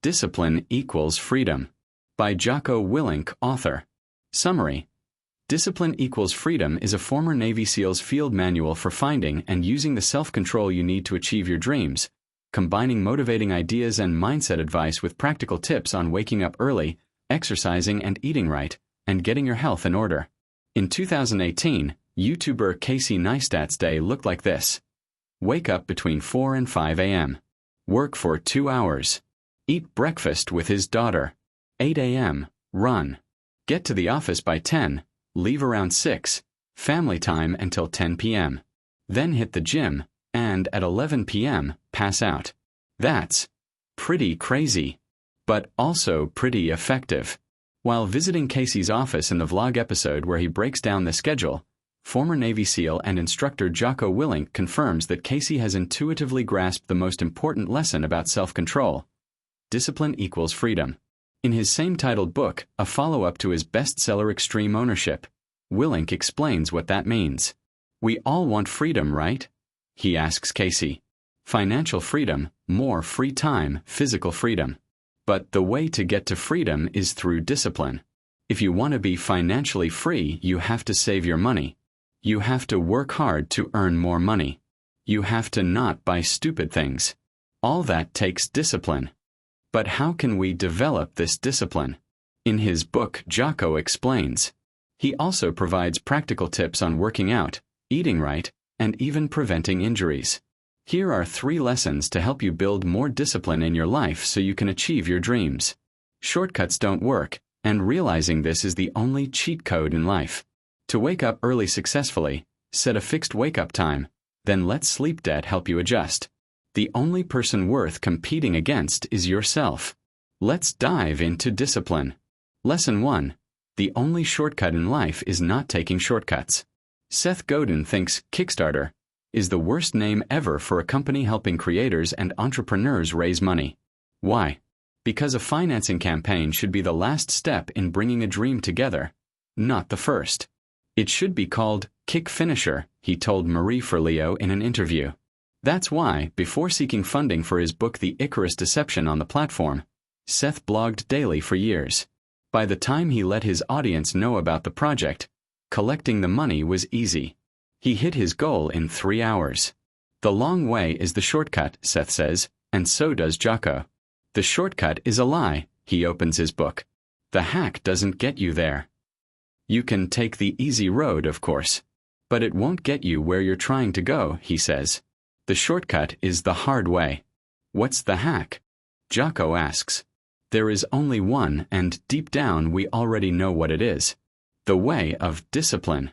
Discipline Equals Freedom by Jocko Willink, author. Summary: Discipline Equals Freedom is a former Navy SEAL's field manual for finding and using the self-control you need to achieve your dreams, combining motivating ideas and mindset advice with practical tips on waking up early, exercising and eating right, and getting your health in order. In 2018, YouTuber Casey Neistat's day looked like this. Wake up between 4 and 5 a.m. Work for 2 hours. Eat breakfast with his daughter. 8 a.m. Run. Get to the office by 10. Leave around 6. Family time until 10 p.m. Then hit the gym, and at 11 p.m. pass out. That's pretty crazy, but also pretty effective. While visiting Casey's office in the vlog episode where he breaks down the schedule, former Navy SEAL and instructor Jocko Willink confirms that Casey has intuitively grasped the most important lesson about self-control. Discipline equals freedom. In his same-titled book, a follow-up to his bestseller Extreme Ownership, Willink explains what that means. We all want freedom, right? He asks Casey. Financial freedom, more free time, physical freedom. But the way to get to freedom is through discipline. If you want to be financially free, you have to save your money. You have to work hard to earn more money. You have to not buy stupid things. All that takes discipline. But how can we develop this discipline? In his book, Jocko explains. He also provides practical tips on working out, eating right, and even preventing injuries. Here are 3 lessons to help you build more discipline in your life so you can achieve your dreams. Shortcuts don't work, and realizing this is the only cheat code in life. To wake up early successfully, set a fixed wake-up time, then let sleep debt help you adjust. The only person worth competing against is yourself. Let's dive into discipline. Lesson 1. The only shortcut in life is not taking shortcuts. Seth Godin thinks Kickstarter is the worst name ever for a company helping creators and entrepreneurs raise money. Why? Because a financing campaign should be the last step in bringing a dream together, not the first. It should be called Kick Finisher, he told Marie Forleo in an interview. That's why, before seeking funding for his book The Icarus Deception on the platform, Seth blogged daily for years. By the time he let his audience know about the project, collecting the money was easy. He hit his goal in 3 hours. The long way is the shortcut, Seth says, and so does Jocko. The shortcut is a lie, he opens his book. The hack doesn't get you there. You can take the easy road, of course, but it won't get you where you're trying to go, he says. The shortcut is the hard way. What's the hack? Jocko asks. There is only one, and deep down we already know what it is. The way of discipline.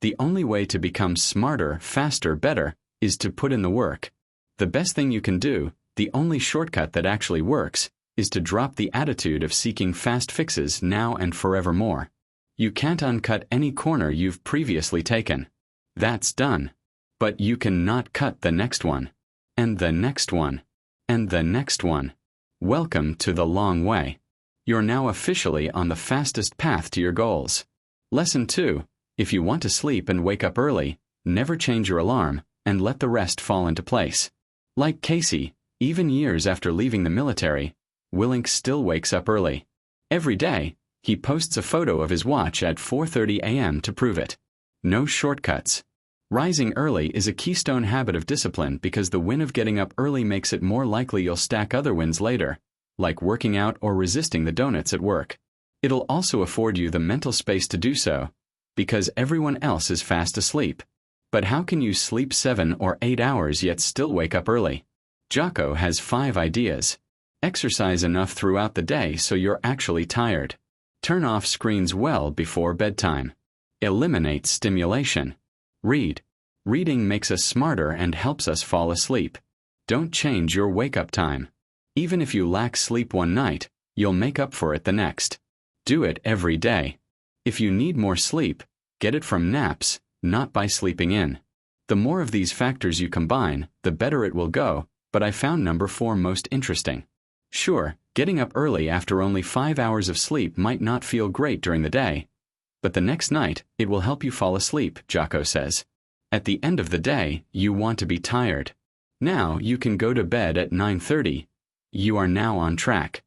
The only way to become smarter, faster, better, is to put in the work. The best thing you can do, the only shortcut that actually works, is to drop the attitude of seeking fast fixes now and forevermore. You can't uncut any corner you've previously taken. That's done. But you can not cut the next one. And the next one. And the next one. Welcome to the long way. You're now officially on the fastest path to your goals. Lesson 2. If you want to sleep and wake up early, never change your alarm, and let the rest fall into place. Like Casey, even years after leaving the military, Willink still wakes up early. Every day, he posts a photo of his watch at 4:30 a.m. to prove it. No shortcuts. Rising early is a keystone habit of discipline because the win of getting up early makes it more likely you'll stack other wins later, like working out or resisting the donuts at work. It'll also afford you the mental space to do so, because everyone else is fast asleep. But how can you sleep 7 or 8 hours yet still wake up early? Jocko has 5 ideas. Exercise enough throughout the day so you're actually tired. Turn off screens well before bedtime. Eliminate stimulation. Read. Reading makes us smarter and helps us fall asleep. Don't change your wake-up time. Even if you lack sleep one night, you'll make up for it the next. Do it every day. If you need more sleep, get it from naps, not by sleeping in. The more of these factors you combine, the better it will go, but I found number 4 most interesting. Sure, getting up early after only 5 hours of sleep might not feel great during the day, but the next night, it will help you fall asleep, Jocko says. At the end of the day, you want to be tired. Now you can go to bed at 9:30. You are now on track.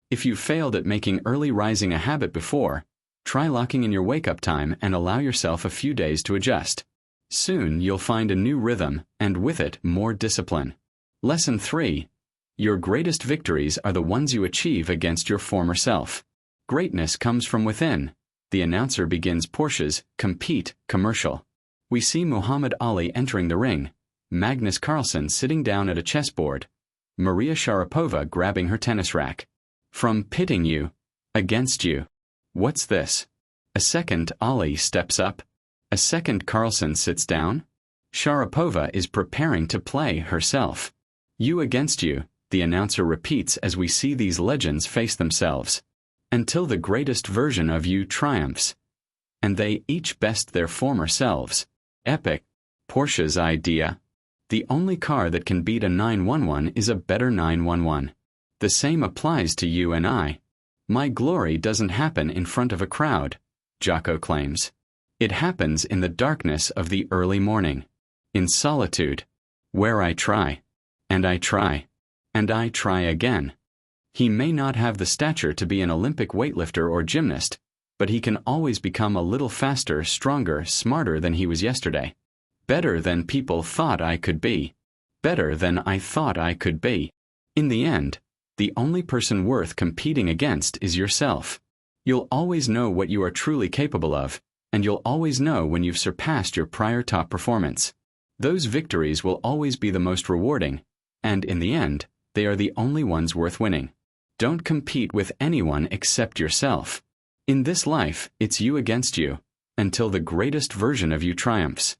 If you failed at making early rising a habit before, try locking in your wake-up time and allow yourself a few days to adjust. Soon you'll find a new rhythm, and with it, more discipline. Lesson 3. Your greatest victories are the ones you achieve against your former self. Greatness comes from within. The announcer begins Porsche's Compete commercial. We see Muhammad Ali entering the ring, Magnus Carlsen sitting down at a chessboard, Maria Sharapova grabbing her tennis rack. From pitting you against you. What's this? A second Ali steps up. A second Carlsen sits down. Sharapova is preparing to play herself. You against you, the announcer repeats as we see these legends face themselves. Until the greatest version of you triumphs. And they each best their former selves. Epic. Porsche's idea. The only car that can beat a 911 is a better 911. The same applies to you and I. My glory doesn't happen in front of a crowd, Jocko claims. It happens in the darkness of the early morning. In solitude. Where I try. And I try. And I try again. He may not have the stature to be an Olympic weightlifter or gymnast, but he can always become a little faster, stronger, smarter than he was yesterday. Better than people thought I could be. Better than I thought I could be. In the end, the only person worth competing against is yourself. You'll always know what you are truly capable of, and you'll always know when you've surpassed your prior top performance. Those victories will always be the most rewarding, and in the end, they are the only ones worth winning. Don't compete with anyone except yourself. In this life, it's you against you, until the greatest version of you triumphs.